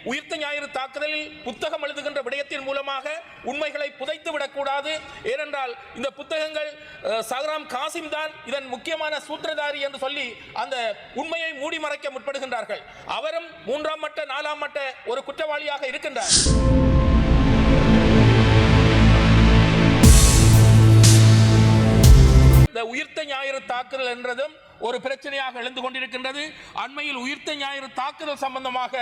உயிர்த்த ஞாயிறு தாக்குதலில் புத்தகம் எழுதுகின்ற விடயத்தின் மூலமாக உண்மைகளை புதைத்து விடக்கூடாது. ஏனென்றால் இந்த புத்தகங்கள் சஹ்ராம் காசிம் தான் இதன் முக்கியமான சூத்திரதாரி என்று சொல்லி அந்த உண்மையை மூடி மறைக்க முற்படுகின்றார்கள். அவரும் 3ஆம் மட்ட 4ஆம் மட்ட ஒரு குற்றவாளியாக இருக்கின்றார். உயிர்த்த ஞாயிறு தாக்குதல் என்றதும் ஒரு பிரச்சனையாக எழுந்து கொண்டிருக்கின்றது. அண்மையில் உயிர்த்த ஞாயிறு தாக்குதல் சம்பந்தமாக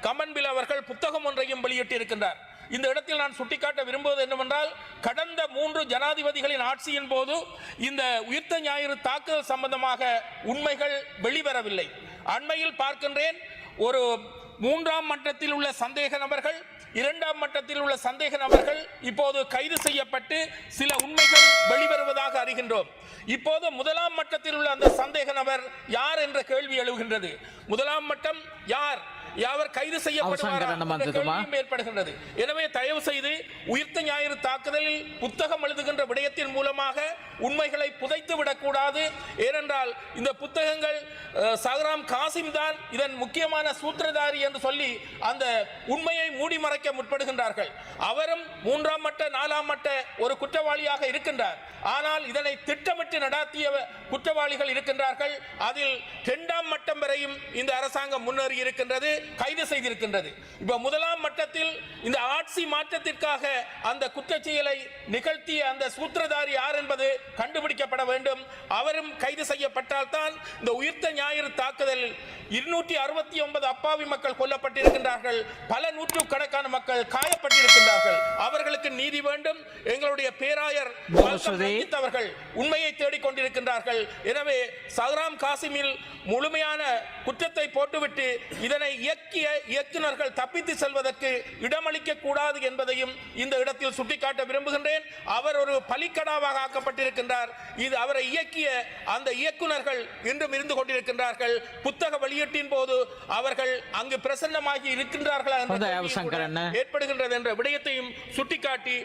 கமன்பில் அவர்கள் புத்தகம் ஒன்றையும் வெளியிட்டிருக்கின்றார். இந்த இடத்தில் நான் சுட்டிக்காட்ட விரும்புவது என்னவென்றால், கடந்த 3 ஜனாதிபதிகளின் ஆட்சியின் போது இந்த உயிர்த்த ஞாயிறு தாக்குதல் சம்பந்தமாக உண்மைகள் வெளிவரவில்லை. அண்மையில் பார்க்கின்றேன், ஒரு 3ஆம் மட்டத்தில் உள்ள சந்தேக நபர்கள், 2ஆம் மட்டத்தில் உள்ள சந்தேக நபர்கள் இப்போது கைது செய்யப்பட்டு சில உண்மைகள் வெளிவருவதாக அறிகின்றோம். இப்போது 1ஆம் மட்டத்தில் உள்ள அந்த சந்தேக நபர் யார் என்ற கேள்வி எழுகின்றது. 1ஆம் மட்டம் யார், யாவர் கைது செய்யப்படுவார் ஏற்படுகின்றது. எனவே தயவு செய்து உயிர்த்த ஞாயிறு தாக்குதலில் புத்தகம் எழுதுகின்ற விடயத்தின் மூலமாக உண்மைகளை புதைத்து விடக்கூடாது. ஏனென்றால் இந்த புத்தகங்கள் சஹ்ராம் காசிம் தான் இதன் முக்கியமான சூத்திரதாரி என்று சொல்லி அந்த உண்மையை மூடி மறைக்க முற்படுகின்றார்கள். அவரும் 3ஆம் மட்ட 4ஆம் மட்ட ஒரு குற்றவாளியாக இருக்கின்றார். ஆனால் இதனை திட்டமிட்டு நடாத்திய குற்றவாளிகள் இருக்கின்றார்கள். அதில் 2ஆம் மட்டம் வரையும் இந்த அரசாங்கம் முன்னேறி இருக்கின்றது, கைது செய்திருக்கின்றது. இப்ப 1ஆம் மட்டத்தில் இந்த ஆட்சி மாற்றத்திற்காக அந்த குற்றச் செயலை நிகழ்த்திய அந்த சூத்திரதாரி யார் என்பது கண்டுபிடிக்கப்பட வேண்டும். அவரும் கைது செய்யப்பட்டால் தான் இந்த உயிர்த்த ஞாயிறு தாக்குதல் 269 அப்பாவி மக்கள் கொல்லப்பட்டிருக்கின்றார்கள், பல நூற்றுக்கணக்கான மக்கள் காயப்பட்டிருக்கின்றார்கள். அவர்களுக்கு நீதி வேண்டும். எங்களுடைய பேராயர் அவர்கள் உண்மையை தேடிக் கொண்டிருக்கின்றார்கள். எனவே சஹ்ராம் காசிமில் முழுமையான குற்றத்தை போட்டுவிட்டு இதனை இயக்கிய இயக்குநர்கள் தப்பித்து செல்வதற்கு இடமளிக்க கூடாது என்பதையும் இந்த இடத்தில் சுட்டிக்காட்ட விரும்புகின்றேன். அவர் ஒரு பலிக்கடாவாக ஆக்கப்பட்டிருக்கின்றார். இது அவரை இயக்கிய அந்த இயக்குநர்கள் இன்றும் இருந்து கொண்டிருக்கின்றார்கள். புத்தக வெளியீட்டின் போது அவர்கள் அங்கு பிரசன்னமாகி இருக்கின்றார்களா என்ற ஏற்படுகின்றது என்ற விடயத்தையும் சுட்டிக்காட்டி